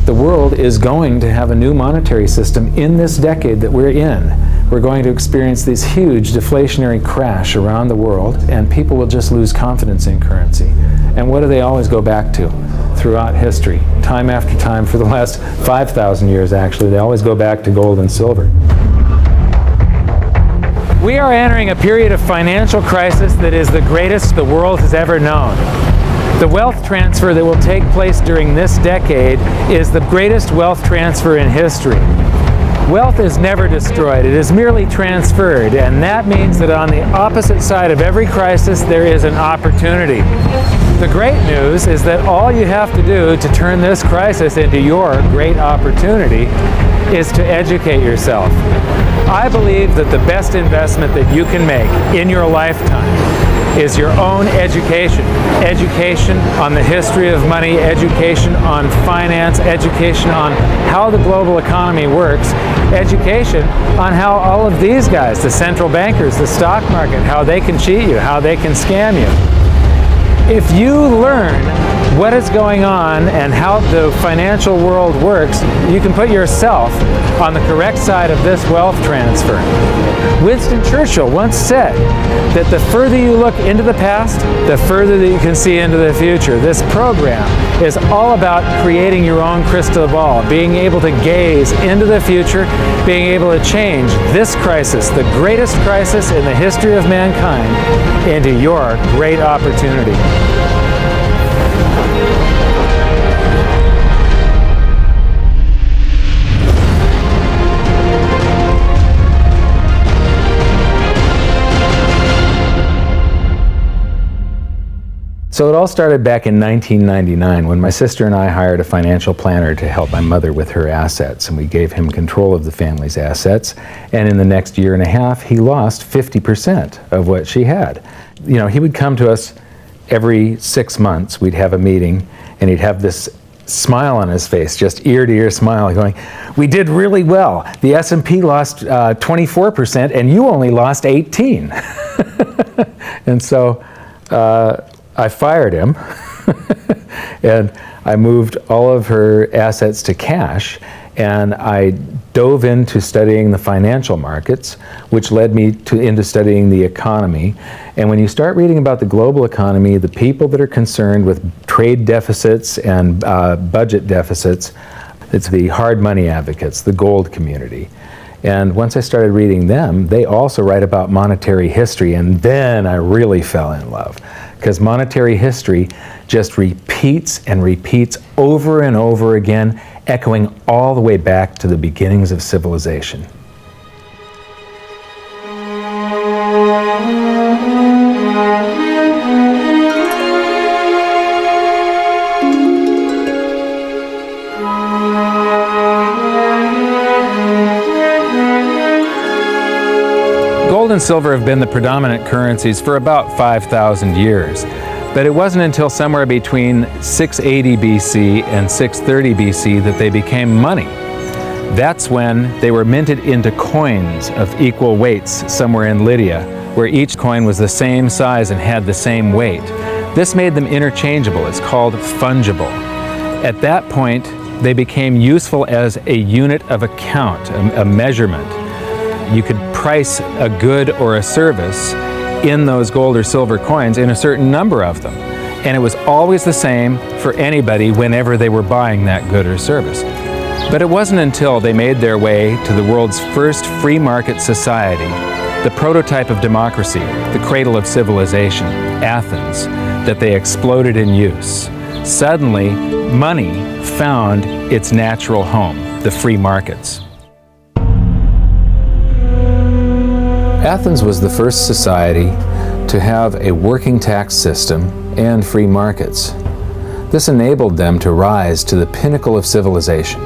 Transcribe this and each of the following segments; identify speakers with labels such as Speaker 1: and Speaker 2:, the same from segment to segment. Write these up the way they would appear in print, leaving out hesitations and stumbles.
Speaker 1: The world is going to have a new monetary system in this decade that we're in. We're going to experience this huge deflationary crash around the world, and people will just lose confidence in currency. And what do they always go back to throughout history? Time after time, for the last 5,000 years actually, they always go back to gold and silver. We are entering a period of financial crisis that is the greatest the world has ever known. The wealth transfer that will take place during this decade is the greatest wealth transfer in history. Wealth is never destroyed, it is merely transferred, and that means that on the opposite side of every crisis there is an opportunity. The great news is that all you have to do to turn this crisis into your great opportunity is to educate yourself. I believe that the best investment that you can make in your lifetime is your own education. Education on the history of money, education on finance, education on how the global economy works, education on how all of these guys, the central bankers, the stock market, how they can cheat you, how they can scam you. If you learn what is going on and how the financial world works, you can put yourself on the correct side of this wealth transfer. Winston Churchill once said that the further you look into the past, the further that you can see into the future. This program is all about creating your own crystal ball, being able to gaze into the future, being able to change this crisis, the greatest crisis in the history of mankind, into your great opportunity. So it all started back in 1999 when my sister and I hired a financial planner to help my mother with her assets, and we gave him control of the family's assets, and in the next year and a half he lost 50% of what she had. You know, he would come to us every 6 months, we'd have a meeting, and he'd have this smile on his face, just ear-to-ear smile, going, "We did really well. The S&P lost 24% and you only lost 18." And so I fired him and I moved all of her assets to cash, and I dove into studying the financial markets, which led me into studying the economy. And when you start reading about the global economy, the people that are concerned with trade deficits and budget deficits, it's the hard money advocates, the gold community. And once I started reading them, they also write about monetary history, and then I really fell in love. Because monetary history just repeats and repeats over and over again, echoing all the way back to the beginnings of civilization. Gold and silver have been the predominant currencies for about 5,000 years, but it wasn't until somewhere between 680 BC and 630 BC that they became money. That's when they were minted into coins of equal weights somewhere in Lydia, where each coin was the same size and had the same weight. This made them interchangeable. It's called fungible. At that point, they became useful as a unit of account, a measurement. You could price a good or a service in those gold or silver coins in a certain number of them. And it was always the same for anybody whenever they were buying that good or service. But it wasn't until they made their way to the world's first free market society, the prototype of democracy, the cradle of civilization, Athens, that they exploded in use. Suddenly, money found its natural home, the free markets. Athens was the first society to have a working tax system and free markets. This enabled them to rise to the pinnacle of civilization.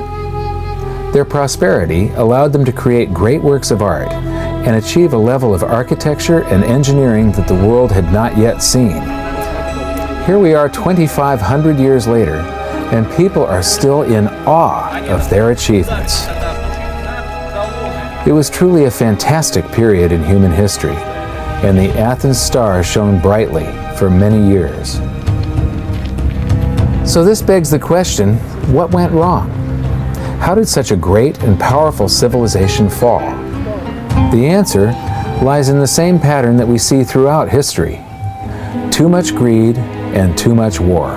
Speaker 1: Their prosperity allowed them to create great works of art and achieve a level of architecture and engineering that the world had not yet seen. Here we are 2,500 years later, and people are still in awe of their achievements. It was truly a fantastic period in human history, and the Athens star shone brightly for many years. So this begs the question, what went wrong? How did such a great and powerful civilization fall? The answer lies in the same pattern that we see throughout history: too much greed and too much war.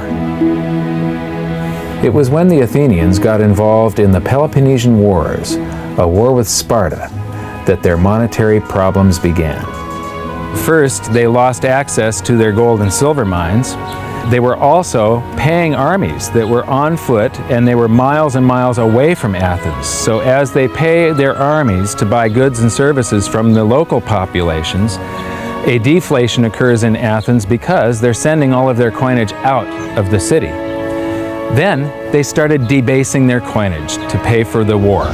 Speaker 1: It was when the Athenians got involved in the Peloponnesian Wars, a war with Sparta, that their monetary problems began. First, they lost access to their gold and silver mines. They were also paying armies that were on foot, and they were miles and miles away from Athens. So as they pay their armies to buy goods and services from the local populations, a deflation occurs in Athens because they're sending all of their coinage out of the city. Then they started debasing their coinage to pay for the war.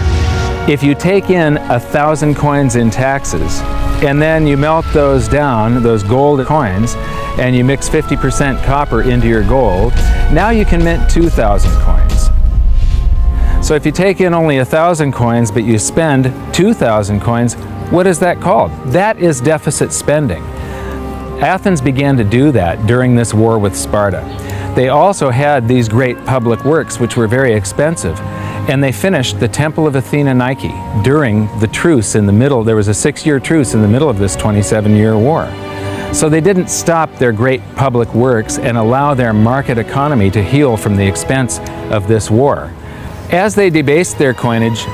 Speaker 1: If you take in 1,000 coins in taxes, and then you melt those down, those gold coins, and you mix 50% copper into your gold, now you can mint 2,000 coins. So if you take in only 1,000 coins, but you spend 2,000 coins, what is that called? That is deficit spending. Athens began to do that during this war with Sparta. They also had these great public works, which were very expensive, and they finished the Temple of Athena Nike during the truce in the middle. There was a 6-year truce in the middle of this 27-year war. So they didn't stop their great public works and allow their market economy to heal from the expense of this war. As they debased their coinage,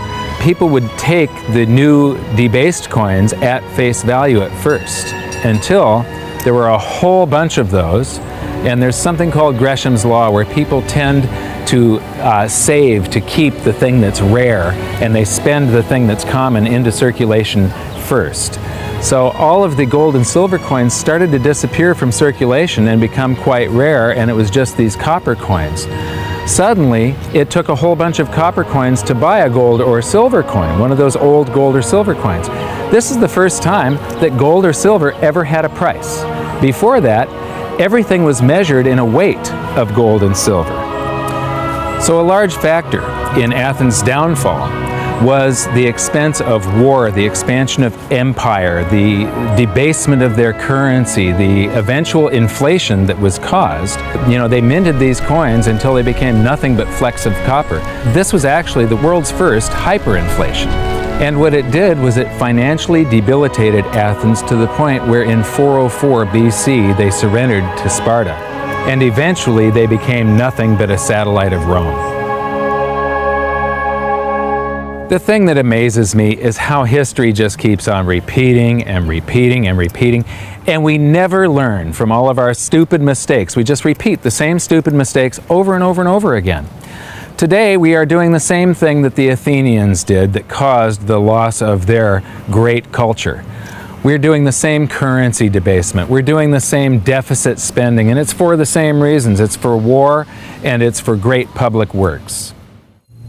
Speaker 1: people would take the new debased coins at face value at first, until there were a whole bunch of those. And there's something called Gresham's Law, where people tend to save to keep the thing that's rare, and they spend the thing that's common into circulation first. So all of the gold and silver coins started to disappear from circulation and become quite rare, and it was just these copper coins. Suddenly, it took a whole bunch of copper coins to buy a gold or silver coin, one of those old gold or silver coins. This is the first time that gold or silver ever had a price. Before that, everything was measured in a weight of gold and silver. So a large factor in Athens' downfall was the expense of war, the expansion of empire, the debasement of their currency, the eventual inflation that was caused. You know, they minted these coins until they became nothing but flecks of copper. This was actually the world's first hyperinflation. And what it did was it financially debilitated Athens to the point where in 404 BC they surrendered to Sparta. And eventually they became nothing but a satellite of Rome. The thing that amazes me is how history just keeps on repeating and repeating and repeating, and we never learn from all of our stupid mistakes. We just repeat the same stupid mistakes over and over and over again. Today we are doing the same thing that the Athenians did that caused the loss of their great culture. We're doing the same currency debasement. We're doing the same deficit spending, and it's for the same reasons. It's for war, and it's for great public works.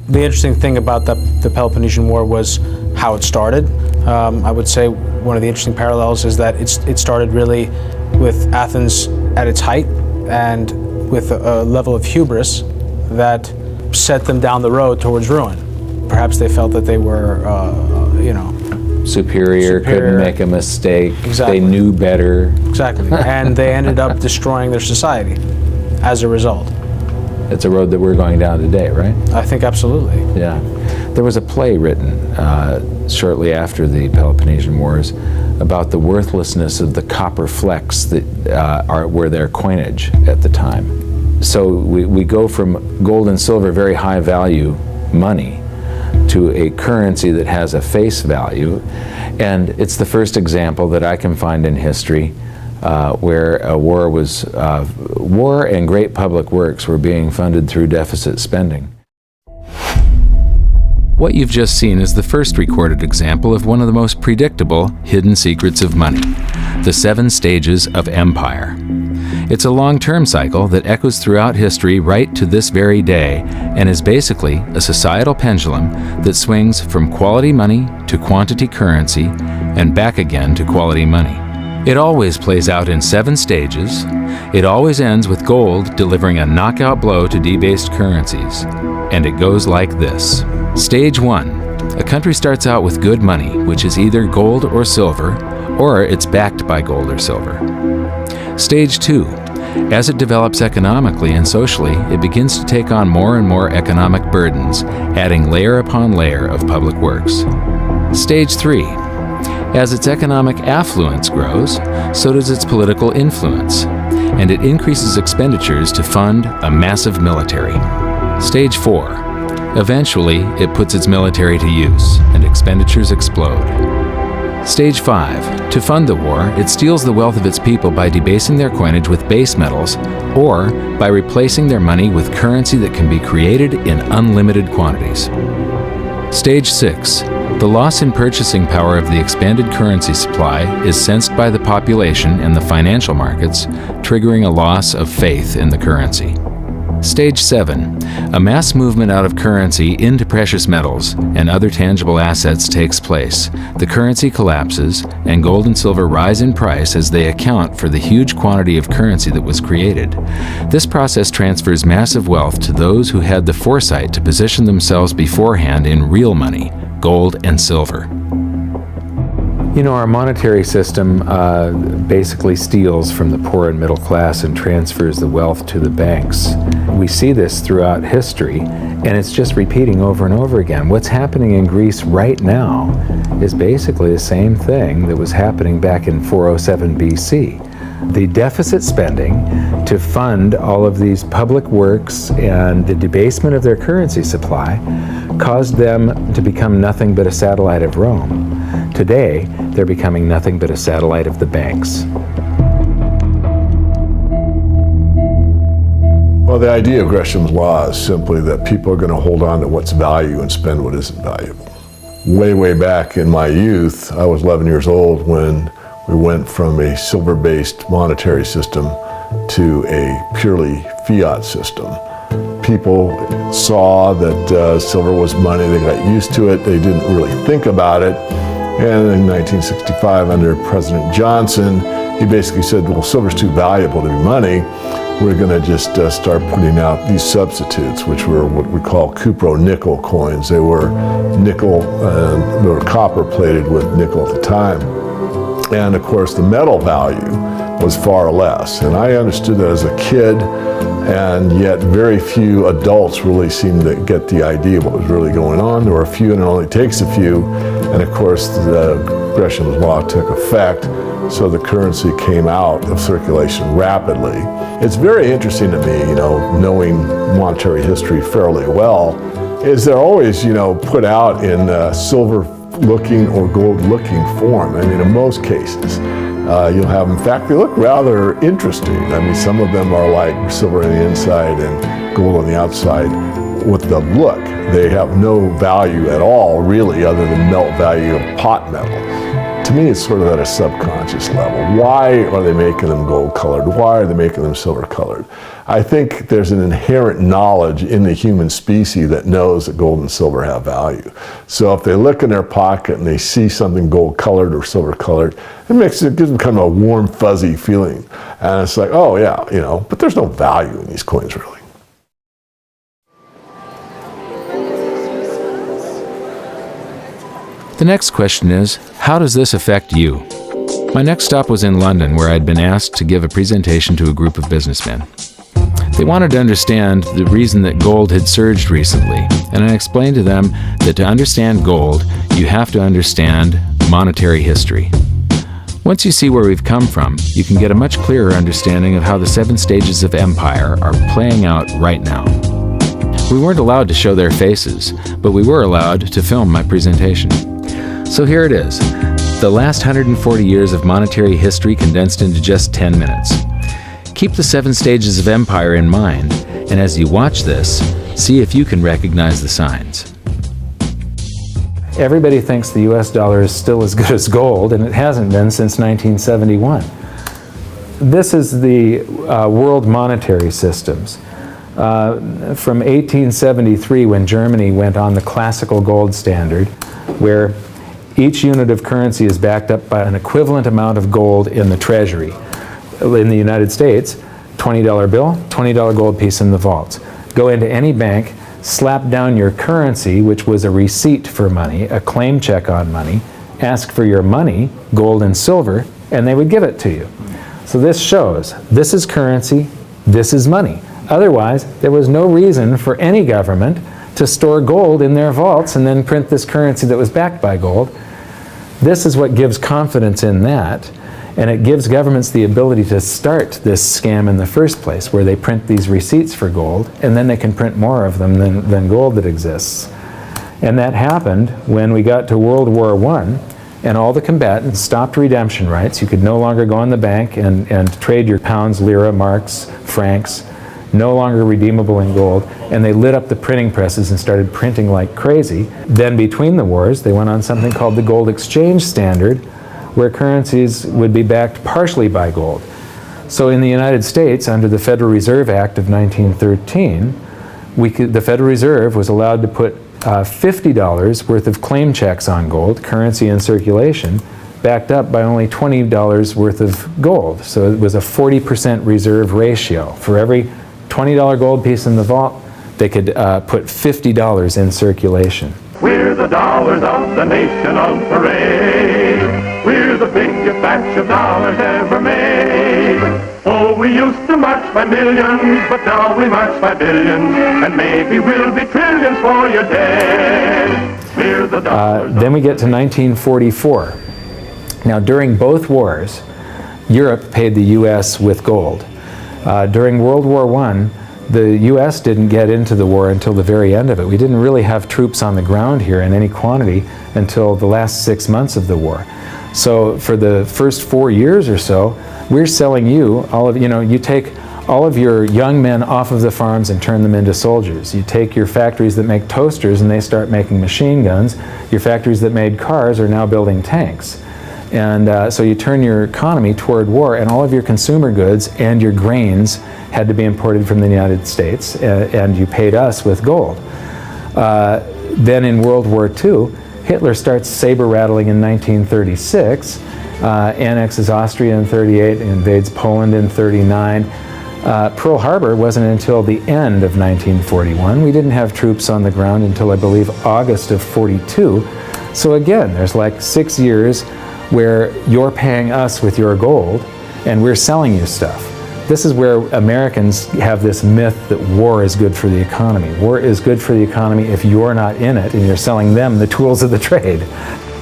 Speaker 2: The interesting thing about the Peloponnesian War was how it started. I would say one of the interesting parallels is that it started really with Athens at its height and with a level of hubris that set them down the road towards ruin. Perhaps they felt that they were,
Speaker 1: superior, couldn't make a mistake.
Speaker 2: Exactly.
Speaker 1: They knew better.
Speaker 2: Exactly. And they ended up destroying their society as a result.
Speaker 1: It's a road that we're going down today, right?
Speaker 2: I think absolutely.
Speaker 1: Yeah. There was a play written shortly after the Peloponnesian Wars about the worthlessness of the copper flecks that were their coinage at the time. So we go from gold and silver, very high value money, to a currency that has a face value. And it's the first example that I can find in history where a war and great public works were being funded through deficit spending. What you've just seen is the first recorded example of one of the most predictable hidden secrets of money, the 7 stages of empire. It's a long-term cycle that echoes throughout history right to this very day, and is basically a societal pendulum that swings from quality money to quantity currency and back again to quality money. It always plays out in 7 stages. It always ends with gold delivering a knockout blow to debased currencies. And it goes like this. Stage 1. A country starts out with good money, which is either gold or silver, or it's backed by gold or silver. Stage 2. As it develops economically and socially, it begins to take on more and more economic burdens, adding layer upon layer of public works. Stage 3. As its economic affluence grows, so does its political influence, and it increases expenditures to fund a massive military. Stage 4. Eventually, it puts its military to use, and expenditures explode. Stage 5. To fund the war, it steals the wealth of its people by debasing their coinage with base metals, or by replacing their money with currency that can be created in unlimited quantities. Stage 6. The loss in purchasing power of the expanded currency supply is sensed by the population and the financial markets, triggering a loss of faith in the currency. Stage 7. A mass movement out of currency into precious metals and other tangible assets takes place. The currency collapses, and gold and silver rise in price as they account for the huge quantity of currency that was created. This process transfers massive wealth to those who had the foresight to position themselves beforehand in real money, gold and silver. You know, our monetary system basically steals from the poor and middle class and transfers the wealth to the banks. We see this throughout history, and it's just repeating over and over again. What's happening in Greece right now is basically the same thing that was happening back in 407 BC. The deficit spending to fund all of these public works and the debasement of their currency supply caused them to become nothing but a satellite of Rome. Today, they're becoming nothing but a satellite of the banks.
Speaker 3: Well, the idea of Gresham's law is simply that people are going to hold on to what's value and spend what isn't valuable. Way back in my youth, I was 11 years old when we went from a silver-based monetary system to a purely fiat system. People saw that silver was money, they got used to it, they didn't really think about it. And in 1965, under President Johnson, he basically said, well, silver's too valuable to be money. We're going to just start putting out these substitutes, which were what we call cupro-nickel coins. They were nickel, they were copper plated with nickel at the time. And of course, the metal value was far less. And I understood that as a kid, and yet very few adults really seemed to get the idea of what was really going on. There were a few, and it only takes a few. And of course, the Gresham's law took effect, so the currency came out of circulation rapidly. It's very interesting to me, knowing monetary history fairly well, is they're always, put out in silver-looking or gold-looking form. I mean, in most cases, you'll have, in fact, they look rather interesting. I mean, some of them are like silver on the inside and gold on the outside. With the look, they have no value at all, really, other than melt value of pot metal. To me, it's sort of at a subconscious level. Why are they making them gold-colored? Why are they making them silver-colored? I think there's an inherent knowledge in the human species that knows that gold and silver have value. So if they look in their pocket and they see something gold-colored or silver-colored, gives them kind of a warm, fuzzy feeling. And it's like, oh yeah, but there's no value in these coins, really.
Speaker 1: The next question is, how does this affect you? My next stop was in London, where I'd been asked to give a presentation to a group of businessmen. They wanted to understand the reason that gold had surged recently, and I explained to them that to understand gold, you have to understand monetary history. Once you see where we've come from, you can get a much clearer understanding of how the 7 stages of empire are playing out right now. We weren't allowed to show their faces, but we were allowed to film my presentation. So here it is, the last 140 years of monetary history condensed into just 10 minutes. Keep the 7 stages of empire in mind, and as you watch this, see if you can recognize the signs. Everybody thinks the US dollar is still as good as gold, and it hasn't been since 1971. This is the world monetary systems. From 1873, when Germany went on the classical gold standard, where each unit of currency is backed up by an equivalent amount of gold in the treasury. In the United States, $20 bill, $20 gold piece in the vaults. Go into any bank, slap down your currency, which was a receipt for money, a claim check on money, ask for your money, gold and silver, and they would give it to you. So this shows, this is currency, this is money. Otherwise, there was no reason for any government to store gold in their vaults and then print this currency that was backed by gold. This is what gives confidence in that, and it gives governments the ability to start this scam in the first place, where they print these receipts for gold, and then they can print more of them than gold that exists. And that happened when we got to World War I, and all the combatants stopped redemption rights. You could no longer go in the bank and trade your pounds, lira, marks, francs, no longer redeemable in gold, and they lit up the printing presses and started printing like crazy. Then between the wars, they went on something called the gold exchange standard, where currencies would be backed partially by gold. So in the United States, under the Federal Reserve Act of 1913, the Federal Reserve was allowed to put $50 worth of claim checks on gold, currency in circulation, backed up by only $20 worth of gold. So it was a 40% reserve ratio. For every $20 gold piece in the vault, they could put $50 in circulation.
Speaker 4: We're the dollars of the nation on parade. We're the biggest batch of dollars ever made. Oh, we used to march by millions, but now we march by billions, and maybe we'll be trillions for your dead. We're the dollars.
Speaker 1: Then we get to 1944. Now, during both wars, Europe paid the U.S. with gold. During World War I, the U.S. didn't get into the war until the very end of it. We didn't really have troops on the ground here in any quantity until the last 6 months of the war. So for the first 4 years or so, we're selling you you take all of your young men off of the farms and turn them into soldiers. You take your factories that make toasters and they start making machine guns. Your factories that made cars are now building tanks. And so you turn your economy toward war, and all of your consumer goods and your grains had to be imported from the United States, and you paid us with gold. Then in World War II, Hitler starts saber rattling in 1936, annexes Austria in 38, invades Poland in 39. Pearl Harbor wasn't until the end of 1941. We didn't have troops on the ground until, I believe, August of 42. So again, there's like 6 years where you're paying us with your gold and we're selling you stuff. This is where Americans have this myth that war is good for the economy. War is good for the economy if you're not in it and you're selling them the tools of the trade.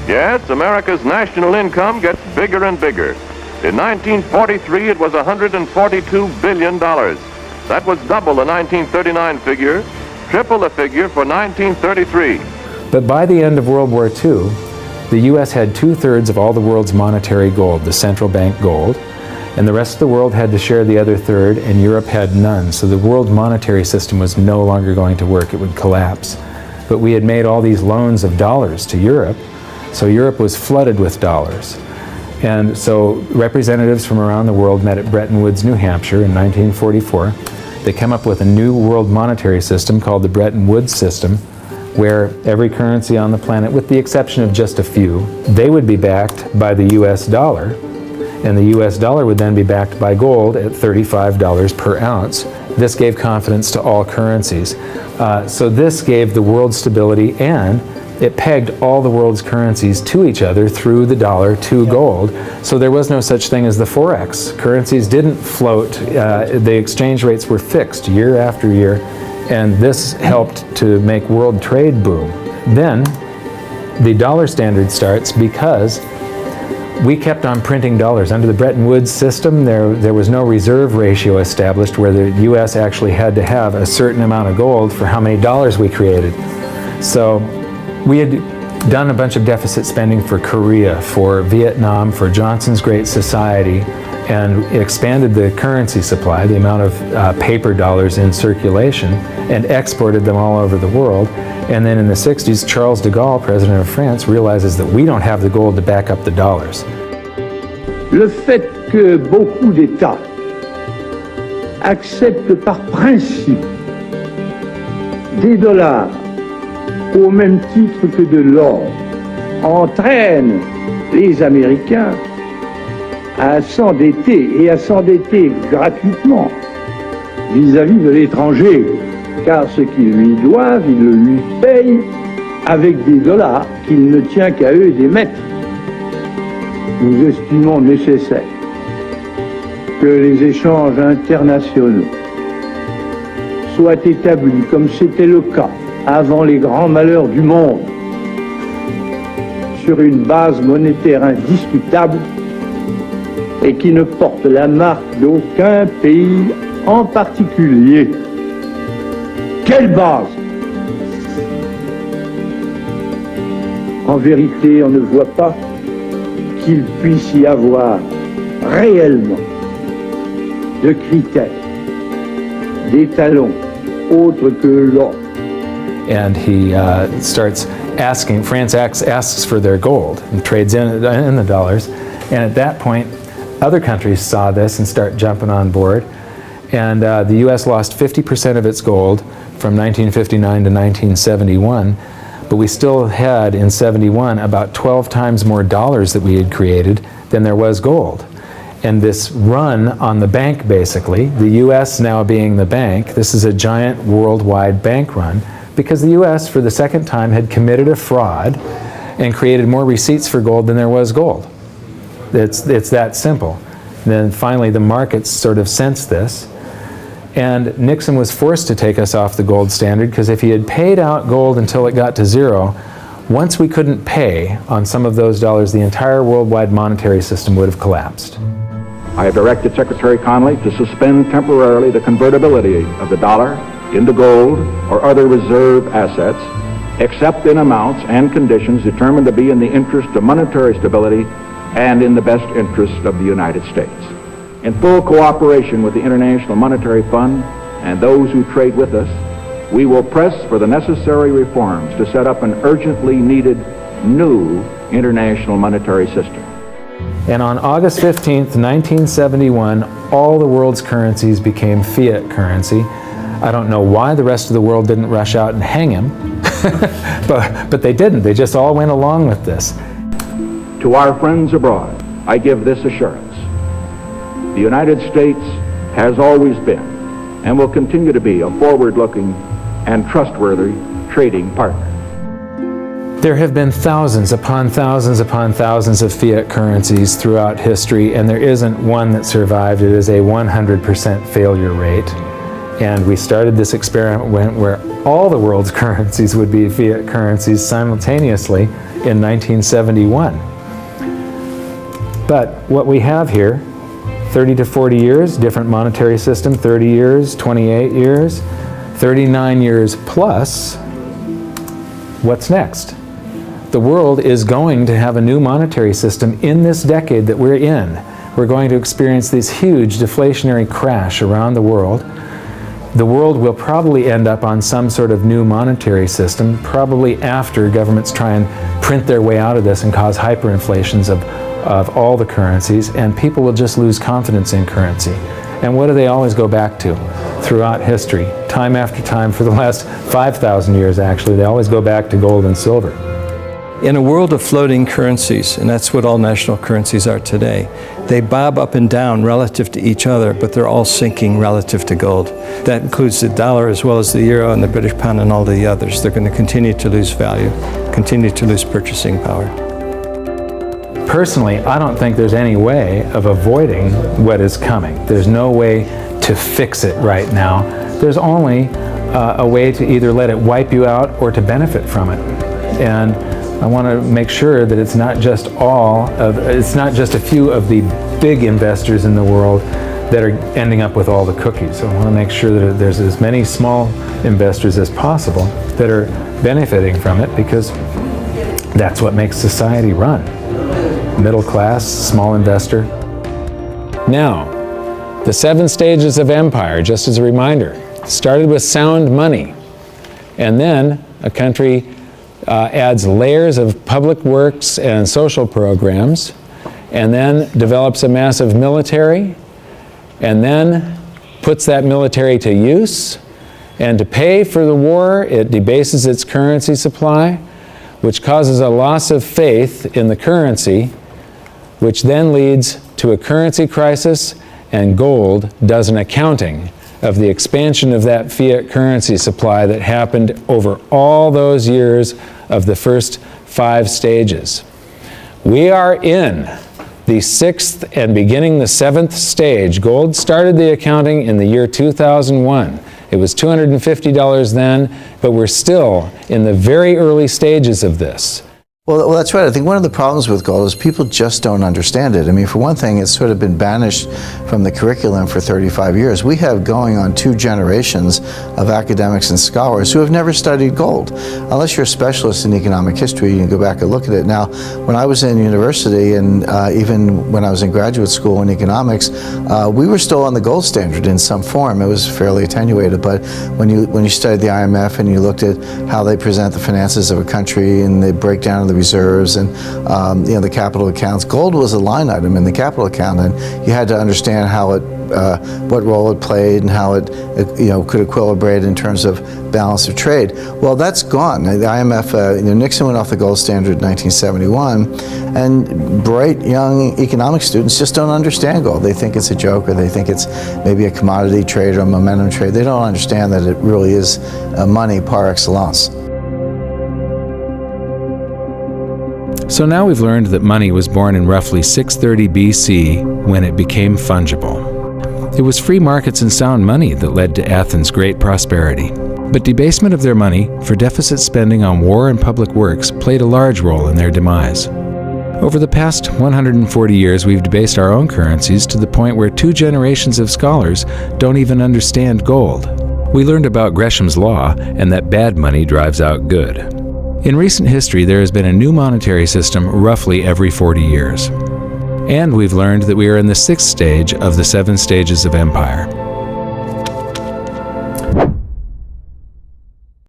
Speaker 4: Yes, America's national income gets bigger and bigger. In 1943, it was $142 billion. That was double the 1939 figure, triple the figure for 1933.
Speaker 1: But by the end of World War II, the U.S. had 2/3 of all the world's monetary gold, the central bank gold, and the rest of the world had to share the other third, and Europe had none. So the world monetary system was no longer going to work. It would collapse. But we had made all these loans of dollars to Europe, so Europe was flooded with dollars. And so representatives from around the world met at Bretton Woods, New Hampshire in 1944. They came up with a new world monetary system called the Bretton Woods system, where every currency on the planet, with the exception of just a few, they would be backed by the US dollar, and the US dollar would then be backed by gold at $35 per ounce. This gave confidence to all currencies. So this gave the world stability, and it pegged all the world's currencies to each other through the dollar to gold. So there was no such thing as the Forex. Currencies didn't float. The exchange rates were fixed year after year, and this helped to make world trade boom. Then the dollar standard starts because we kept on printing dollars. Under the Bretton Woods system, there was no reserve ratio established where the U.S. actually had to have a certain amount of gold for how many dollars we created. So we had done a bunch of deficit spending for Korea, for Vietnam, for Johnson's Great Society, and expanded the currency supply, the amount of paper dollars in circulation, and exported them all over the world. And then in the 60s, Charles de Gaulle, president of France, realizes that we don't have the gold to back up the dollars.
Speaker 5: Le fait que beaucoup d'États acceptent par principe des dollars au même titre que de l'or entraîne les Américains à s'endetter, et à s'endetter gratuitement vis-à-vis de l'étranger, car ce qu'ils lui doivent, ils le lui payent avec des dollars qu'il ne tient qu'à eux d'émettre. Nous estimons nécessaire que les échanges internationaux soient établis comme c'était le cas avant les grands malheurs du monde, sur une base monétaire indiscutable et qui ne porte la marque d'aucun pays en particulier. Quelle base? En vérité, on ne voit pas qu'il puisse y avoir réellement de critères, d'étalons autres que l'or.
Speaker 1: And he starts asking, France asks for their gold and trades in the dollars. And at that point, other countries saw this and start jumping on board. And the US lost 50% of its gold from 1959 to 1971. But we still had, in 71, about 12 times more dollars that we had created than there was gold. And this run on the bank, basically, the US now being the bank, this is a giant worldwide bank run, because the US, for the second time, had committed a fraud and created more receipts for gold than there was gold. It's that simple. And then finally, the markets sort of sensed this. And Nixon was forced to take us off the gold standard, because if he had paid out gold until it got to zero, once we couldn't pay on some of those dollars, the entire worldwide monetary system would have collapsed.
Speaker 6: I have directed Secretary Connally to suspend temporarily the convertibility of the dollar into gold or other reserve assets, except in amounts and conditions determined to be in the interest of monetary stability and in the best interest of the United States. In full cooperation with the International Monetary Fund and those who trade with us, we will press for the necessary reforms to set up an urgently needed new international monetary system.
Speaker 1: And on August 15th, 1971, all the world's currencies became fiat currency. I don't know why the rest of the world didn't rush out and hang him, but they didn't. They just all went along with this.
Speaker 6: To our friends abroad, I give this assurance. The United States has always been and will continue to be a forward-looking and trustworthy trading partner.
Speaker 1: There have been thousands upon thousands upon thousands of fiat currencies throughout history, and there isn't one that survived. It is a 100% failure rate. And we started this experiment where all the world's currencies would be fiat currencies simultaneously in 1971. But what we have here, 30 to 40 years, different monetary system, 30 years, 28 years, 39 years plus, what's next? The world is going to have a new monetary system in this decade that we're in. We're going to experience this huge deflationary crash around the world. The world will probably end up on some sort of new monetary system, probably after governments try and print their way out of this and cause hyperinflations of all the currencies, and people will just lose confidence in currency. And what do they always go back to throughout history? Time after time, for the last 5,000 years actually, they always go back to gold and silver.
Speaker 7: In a world of floating currencies, and that's what all national currencies are today, they bob up and down relative to each other, but they're all sinking relative to gold. That includes the dollar as well as the euro and the British pound and all the others. They're going to continue to lose value, continue to lose purchasing power.
Speaker 1: Personally, I don't think there's any way of avoiding what is coming. There's no way to fix it right now. There's only a way to either let it wipe you out or to benefit from it. And I want to make sure that it's not just a few of the big investors in the world that are ending up with all the cookies. I want to make sure that there's as many small investors as possible that are benefiting from it, because that's what makes society run. Middle class, small investor. Now, the 7 stages of empire, just as a reminder, started with sound money, and then a country adds layers of public works and social programs, and then develops a massive military, and then puts that military to use, and to pay for the war, it debases its currency supply, which causes a loss of faith in the currency, which then leads to a currency crisis, and gold does an accounting of the expansion of that fiat currency supply that happened over all those years of the first 5 stages. We are in the sixth and beginning the seventh stage. Gold started the accounting in the year 2001. It was $250 then, but we're still in the very early stages of this.
Speaker 8: Well, that's right. I think one of the problems with gold is people just don't understand it. I mean, for one thing, it's sort of been banished from the curriculum for 35 years. We have going on 2 generations of academics and scholars who have never studied gold. Unless you're a specialist in economic history, you can go back and look at it. Now, when I was in university and even when I was in graduate school in economics, we were still on the gold standard in some form. It was fairly attenuated, but when you studied the IMF and you looked at how they present the finances of a country and the breakdown of the reserves and the capital accounts, gold was a line item in the capital account, and you had to understand how it, what role it played, and how it could equilibrate in terms of balance of trade. Well, that's gone. The IMF, Nixon went off the gold standard in 1971, and bright young economic students just don't understand gold. They think it's a joke, or they think it's maybe a commodity trade or a momentum trade. They don't understand that it really is money par excellence.
Speaker 1: So now we've learned that money was born in roughly 630 BC when it became fungible. It was free markets and sound money that led to Athens' great prosperity. But debasement of their money for deficit spending on war and public works played a large role in their demise. Over the past 140 years, we've debased our own currencies to the point where 2 generations of scholars don't even understand gold. We learned about Gresham's law and that bad money drives out good. In recent history, there has been a new monetary system roughly every 40 years. And we've learned that we are in the 6th stage of the 7 stages of empire.